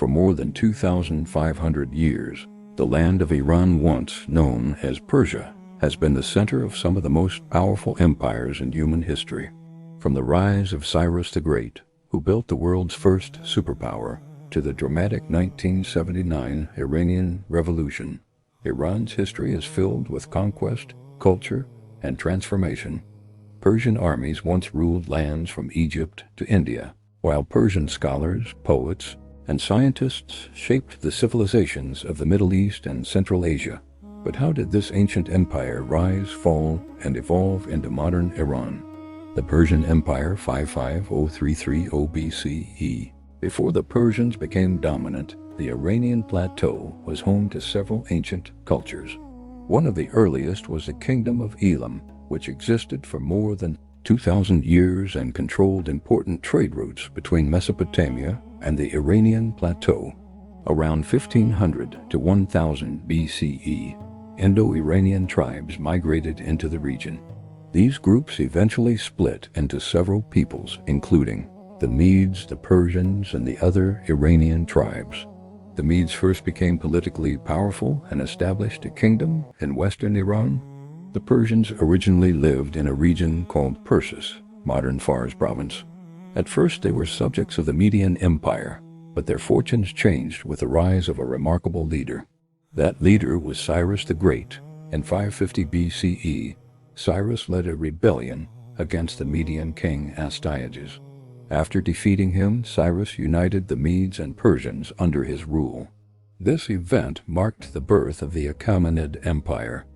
For more than 2,500 years, the land of Iran, once known as Persia, has been the center of some of the most powerful empires in human history. From the rise of Cyrus the Great, who built the world's first superpower, to the dramatic 1979 Iranian Revolution, Iran's history is filled with conquest, culture, and transformation. Persian armies once ruled lands from Egypt to India, while Persian scholars, poets, and scientists shaped the civilizations of the Middle East and Central Asia. But how did this ancient empire rise, fall, and evolve into modern Iran? The Persian Empire 55033 BCE. Before the Persians became dominant, the Iranian plateau was home to several ancient cultures. One of the earliest was the Kingdom of Elam, which existed for more than 2,000 years and controlled important trade routes between Mesopotamia and the Iranian plateau. Around 1500 to 1000 BCE, Indo-Iranian tribes migrated into the region. These groups eventually split into several peoples, including the Medes, the Persians, and the other Iranian tribes. The Medes first became politically powerful and established a kingdom in western Iran. The Persians originally lived in a region called Persis, modern Fars province. At first they were subjects of the Median Empire, but their fortunes changed with the rise of a remarkable leader. That leader was Cyrus the Great. In 550 BCE, Cyrus led a rebellion against the Median king Astyages. After defeating him, Cyrus united the Medes and Persians under his rule. This event marked the birth of the Achaemenid Empire.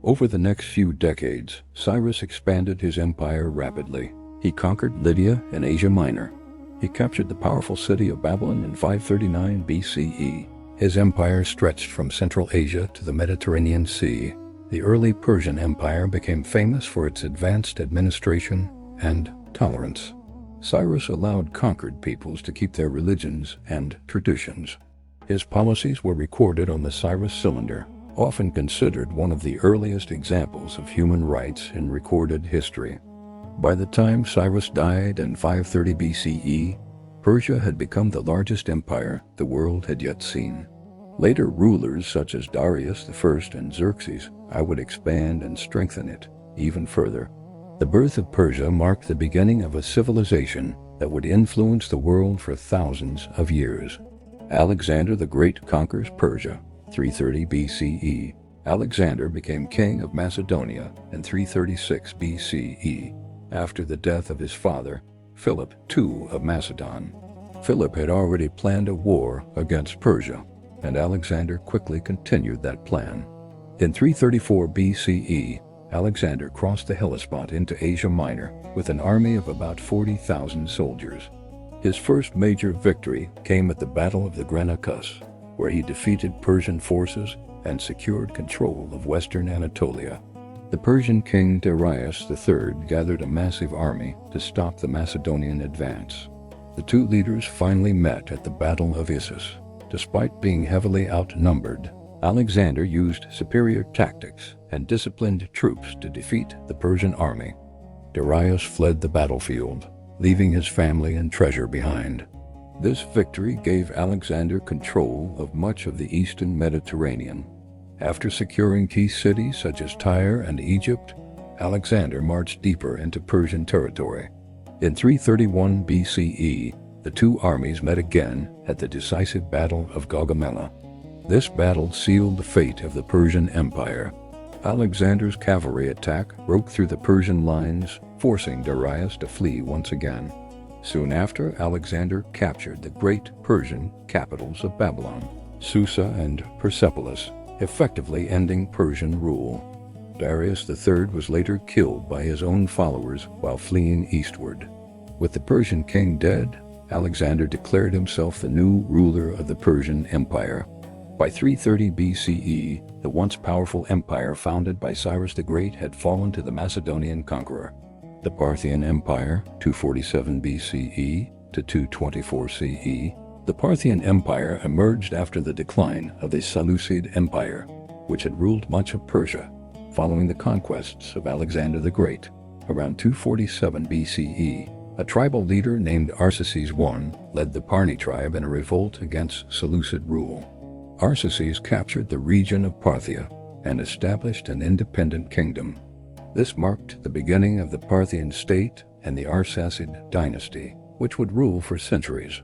Over the next few decades, Cyrus expanded his empire rapidly. He conquered Lydia and Asia Minor. He captured the powerful city of Babylon in 539 BCE. His empire stretched from Central Asia to the Mediterranean Sea. The early Persian Empire became famous for its advanced administration and tolerance. Cyrus allowed conquered peoples to keep their religions and traditions. His policies were recorded on the Cyrus cylinder, often considered one of the earliest examples of human rights in recorded history. By the time Cyrus died in 530 BCE, Persia had become the largest empire the world had yet seen. Later rulers such as Darius I and Xerxes would expand and strengthen it even further. The birth of Persia marked the beginning of a civilization that would influence the world for thousands of years. Alexander the Great conquers Persia, 330 BCE. Alexander became king of Macedonia in 336 BCE, after the death of his father, Philip II of Macedon. Philip had already planned a war against Persia, and Alexander quickly continued that plan. In 334 BCE, Alexander crossed the Hellespont into Asia Minor with an army of about 40,000 soldiers. His first major victory came at the Battle of the Granicus, where he defeated Persian forces and secured control of western Anatolia. The Persian king Darius III gathered a massive army to stop the Macedonian advance. The two leaders finally met at the Battle of Issus. Despite being heavily outnumbered, Alexander used superior tactics and disciplined troops to defeat the Persian army. Darius fled the battlefield, leaving his family and treasure behind. This victory gave Alexander control of much of the eastern Mediterranean. After securing key cities such as Tyre and Egypt, Alexander marched deeper into Persian territory. In 331 BCE, the two armies met again at the decisive Battle of Gaugamela. This battle sealed the fate of the Persian Empire. Alexander's cavalry attack broke through the Persian lines, forcing Darius to flee once again. Soon after, Alexander captured the great Persian capitals of Babylon, Susa and Persepolis, effectively ending Persian rule. Darius III was later killed by his own followers while fleeing eastward. With the Persian king dead, Alexander declared himself the new ruler of the Persian Empire. By 330 BCE, the once powerful empire founded by Cyrus the Great had fallen to the Macedonian conqueror. The Parthian Empire, 247 BCE to 224 CE. The Parthian Empire emerged after the decline of the Seleucid Empire, which had ruled much of Persia, following the conquests of Alexander the Great. Around 247 BCE, A tribal leader named Arsaces I led the Parni tribe in a revolt against Seleucid rule. Arsaces captured the region of Parthia and established an independent kingdom. This marked the beginning of the Parthian state and the Arsacid dynasty, which would rule for centuries.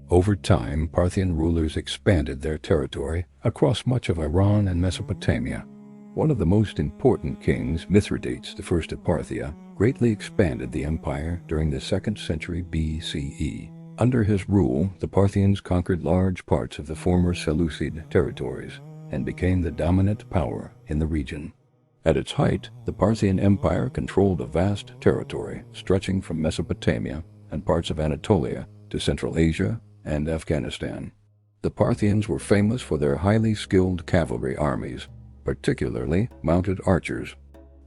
Over time, Parthian rulers expanded their territory across much of Iran and Mesopotamia. One of the most important kings, Mithridates I of Parthia, greatly expanded the empire during the 2nd century BCE. Under his rule, the Parthians conquered large parts of the former Seleucid territories and became the dominant power in the region. At its height, the Parthian Empire controlled a vast territory stretching from Mesopotamia and parts of Anatolia to Central Asia and Afghanistan. The Parthians were famous for their highly skilled cavalry armies, particularly mounted archers.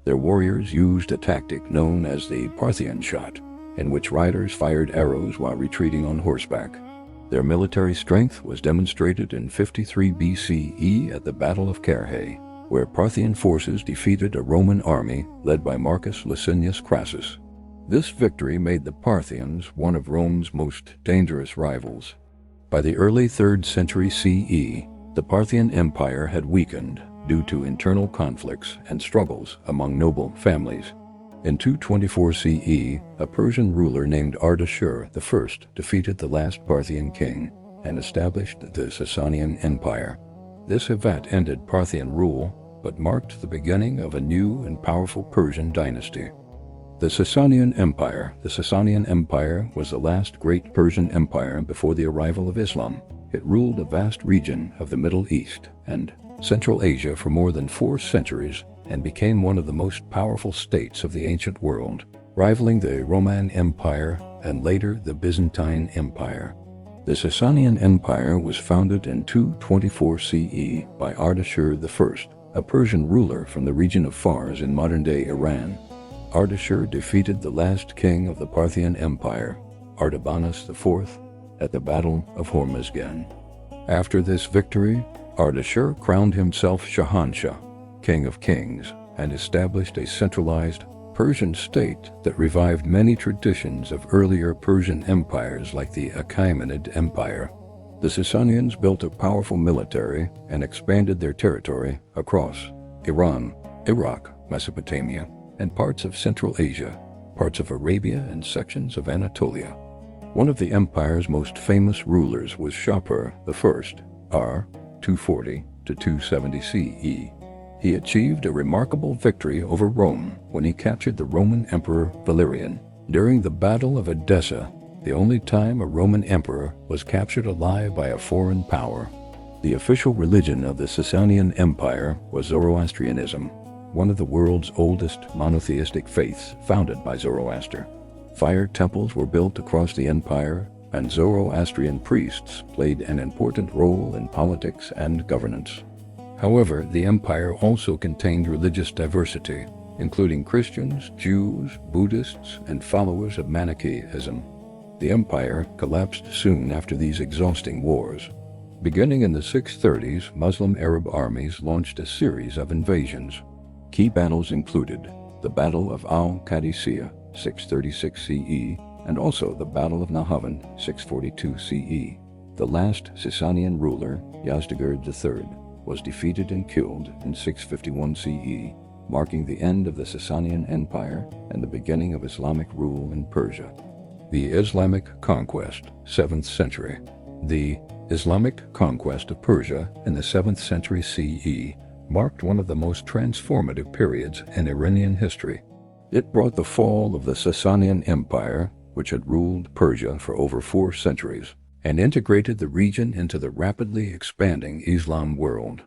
Their warriors used a tactic known as the Parthian shot, in which riders fired arrows while retreating on horseback. Their military strength was demonstrated in 53 BCE at the Battle of Carrhae, where Parthian forces defeated a Roman army led by Marcus Licinius Crassus. This victory made the Parthians one of Rome's most dangerous rivals. By the early 3rd century CE, the Parthian Empire had weakened due to internal conflicts and struggles among noble families. In 224 CE, a Persian ruler named Ardashir I defeated the last Parthian king and established the Sasanian Empire. This event ended Parthian rule, but marked the beginning of a new and powerful Persian dynasty. The Sasanian Empire. The Sasanian Empire was the last great Persian empire before the arrival of Islam. It ruled a vast region of the Middle East and Central Asia for more than 4 centuries and became one of the most powerful states of the ancient world, rivaling the Roman Empire and later the Byzantine Empire. The Sasanian Empire was founded in 224 CE by Ardashir I, a Persian ruler from the region of Fars in modern-day Iran. Ardashir defeated the last king of the Parthian Empire, Artabanus IV, at the Battle of Hormizgan. After this victory, Ardashir crowned himself Shahanshah, King of Kings, and established a centralized Persian state that revived many traditions of earlier Persian empires like the Achaemenid Empire. The Sasanians built a powerful military and expanded their territory across Iran, Iraq, Mesopotamia, and parts of Central Asia, parts of Arabia, and sections of Anatolia. One of the empire's most famous rulers was Shapur I, r. 240 to 270 CE. He achieved a remarkable victory over Rome when he captured the Roman Emperor Valerian. During the Battle of Edessa, the only time a Roman emperor was captured alive by a foreign power. The official religion of the Sasanian Empire was Zoroastrianism, one of the world's oldest monotheistic faiths founded by Zoroaster. Fire temples were built across the empire, and Zoroastrian priests played an important role in politics and governance. However, the empire also contained religious diversity, including Christians, Jews, Buddhists, and followers of Manichaeism. The empire collapsed soon after these exhausting wars. Beginning in the 630s, Muslim Arab armies launched a series of invasions. Key battles included the Battle of Al-Qadisiyah, 636 CE, and also the Battle of Nahavand, 642 CE. The last Sasanian ruler, Yazdegerd III, was defeated and killed in 651 CE, marking the end of the Sasanian Empire and the beginning of Islamic rule in Persia. The Islamic conquest, 7th century. The Islamic conquest of Persia in the 7th century CE marked one of the most transformative periods in Iranian history. It brought the fall of the Sasanian Empire, which had ruled Persia for over 4 centuries, and integrated the region into the rapidly expanding Islam world.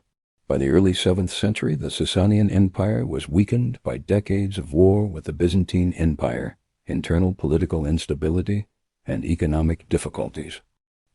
By the early 7th century, the Sasanian Empire was weakened by decades of war with the Byzantine Empire, internal political instability, and economic difficulties.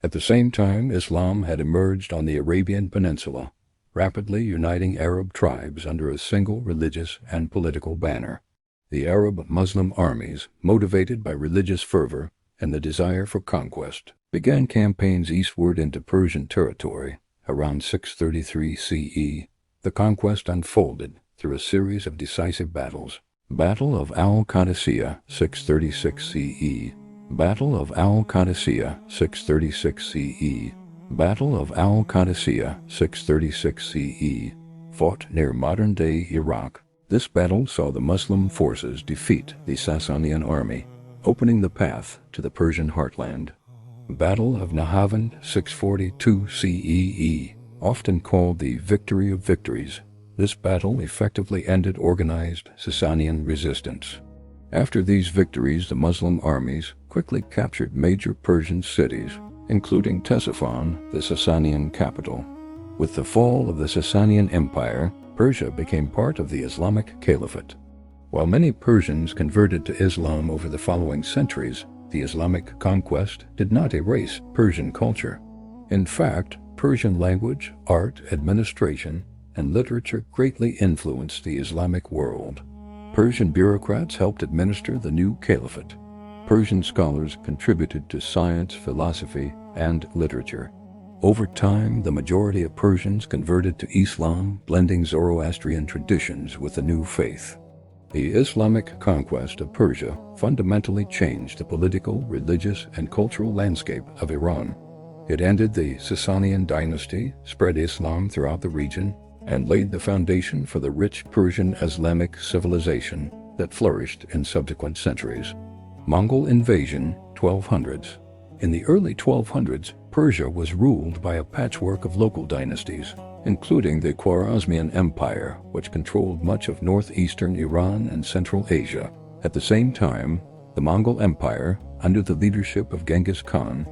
At the same time, Islam had emerged on the Arabian Peninsula, rapidly uniting Arab tribes under a single religious and political banner. The Arab-Muslim armies, motivated by religious fervor and the desire for conquest, began campaigns eastward into Persian territory. Around 633 CE, the conquest unfolded through a series of decisive battles. Battle of Al-Qadisiyah, 636 CE. Battle of Al-Qadisiyah, 636 CE. Battle of Al-Qadisiyah, 636 CE, fought near modern-day Iraq. This battle saw the Muslim forces defeat the Sasanian army, opening the path to the Persian heartland. Battle of Nahavand, 642 CE, often called the Victory of Victories. This battle effectively ended organized Sasanian resistance. After these victories, the Muslim armies quickly captured major Persian cities, including Ctesiphon, the Sasanian capital. With the fall of the Sasanian Empire, Persia became part of the Islamic Caliphate. While many Persians converted to Islam over the following centuries, the Islamic conquest did not erase Persian culture. In fact, Persian language, art, administration, and literature greatly influenced the Islamic world. Persian bureaucrats helped administer the new caliphate. Persian scholars contributed to science, philosophy, and literature. Over time, the majority of Persians converted to Islam, blending Zoroastrian traditions with the new faith. The Islamic conquest of Persia fundamentally changed the political, religious, and cultural landscape of Iran. It ended the Sasanian dynasty, spread Islam throughout the region, and laid the foundation for the rich Persian Islamic civilization that flourished in subsequent centuries. Mongol invasion, 1200s. In the early 1200s, Persia was ruled by a patchwork of local dynasties, including the Persian Empire, which controlled much of northeastern Iran and Central Asia. At the same time, the Mongol Empire, under the leadership of Genghis Khan,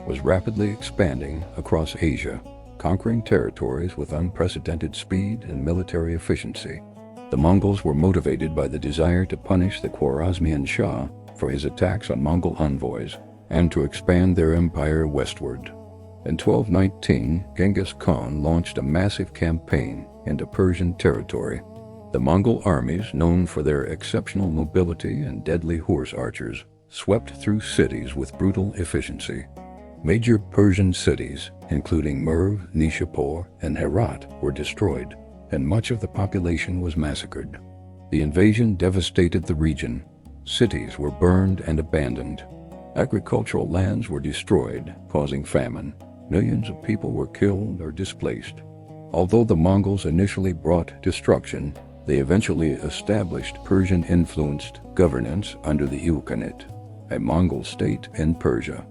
was rapidly expanding across Asia, conquering territories with unprecedented speed and military efficiency. The Mongols were motivated by the desire to punish the Reza Shah for his attacks on Mongol envoys and to expand their empire westward. In 1219, Genghis Khan launched a massive campaign into Persian territory. The Mongol armies, known for their exceptional mobility and deadly horse archers, swept through cities with brutal efficiency. Major Persian cities, including Merv, Nishapur, and Herat, were destroyed, and much of the population was massacred. The invasion devastated the region. Cities were burned and abandoned. Agricultural lands were destroyed, causing famine. Millions of people were killed or displaced. Although the Mongols initially brought destruction, they eventually established Persian-influenced governance under the Ilkhanate, a Mongol state in Persia.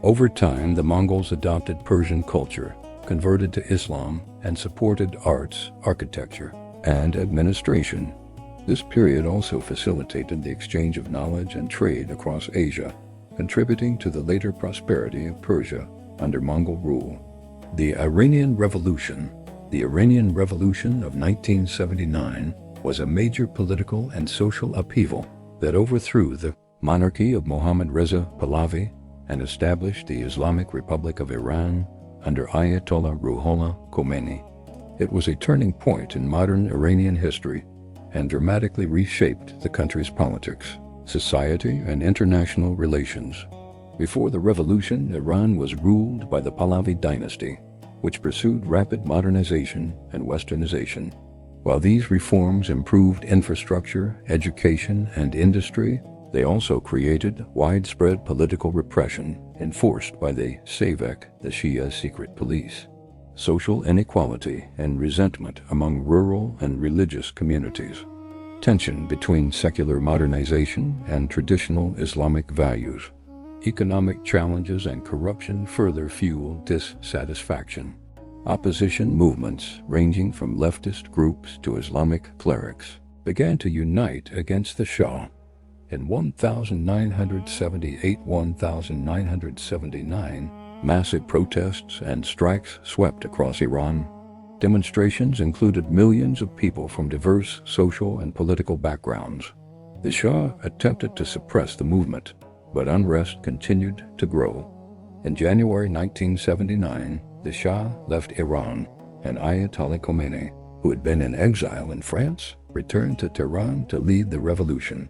Over time, the Mongols adopted Persian culture, converted to Islam, and supported arts, architecture, and administration. This period also facilitated the exchange of knowledge and trade across Asia, contributing to the later prosperity of Persia under Mongol rule. The Iranian Revolution. The Iranian Revolution of 1979 was a major political and social upheaval that overthrew the monarchy of Mohammad Reza Pahlavi and established the Islamic Republic of Iran under Ayatollah Ruhollah Khomeini. It was a turning point in modern Iranian history and dramatically reshaped the country's politics, society, and international relations. Before the revolution, Iran was ruled by the Pahlavi dynasty, which pursued rapid modernization and westernization. While these reforms improved infrastructure, education, and industry, they also created widespread political repression enforced by the Savak, the Shia secret police, social inequality and resentment among rural and religious communities, tension between secular modernization and traditional Islamic values. Economic challenges and corruption further fueled dissatisfaction. Opposition movements, ranging from leftist groups to Islamic clerics, began to unite against the Shah. In 1978-1979, massive protests and strikes swept across Iran. Demonstrations included millions of people from diverse social and political backgrounds. The Shah attempted to suppress the movement, but unrest continued to grow. In January 1979, the Shah left Iran, and Ayatollah Khomeini, who had been in exile in France, returned to Tehran to lead the revolution.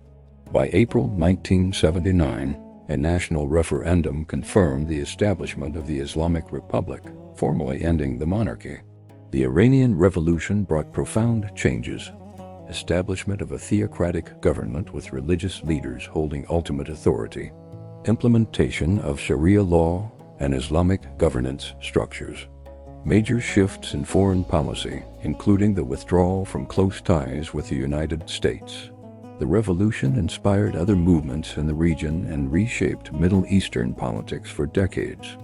By April 1979, a national referendum confirmed the establishment of the Islamic Republic, formally ending the monarchy. The Iranian Revolution brought profound changes. Establishment of a theocratic government with religious leaders holding ultimate authority. implementation of Sharia law and Islamic governance structures, major shifts in foreign policy, including the withdrawal from close ties with the United States. The revolution inspired other movements in the region and reshaped Middle Eastern politics for decades.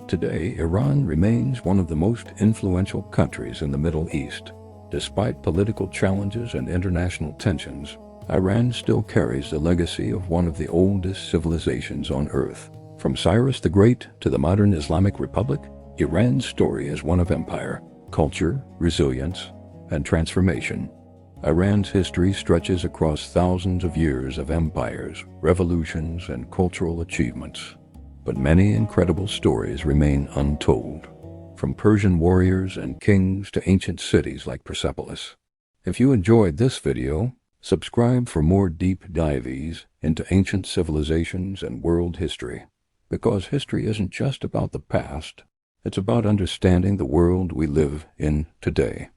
Today, Iran remains one of the most influential countries in the Middle East. Despite political challenges and international tensions, Iran still carries the legacy of one of the oldest civilizations on Earth. From Cyrus the Great to the modern Islamic Republic, Iran's story is one of empire, culture, resilience, and transformation. Iran's history stretches across thousands of years of empires, revolutions, and cultural achievements. But many incredible stories remain untold, from Persian warriors and kings to ancient cities like Persepolis. If you enjoyed this video, subscribe for more deep dives into ancient civilizations and world history. Because history isn't just about the past, it's about understanding the world we live in today.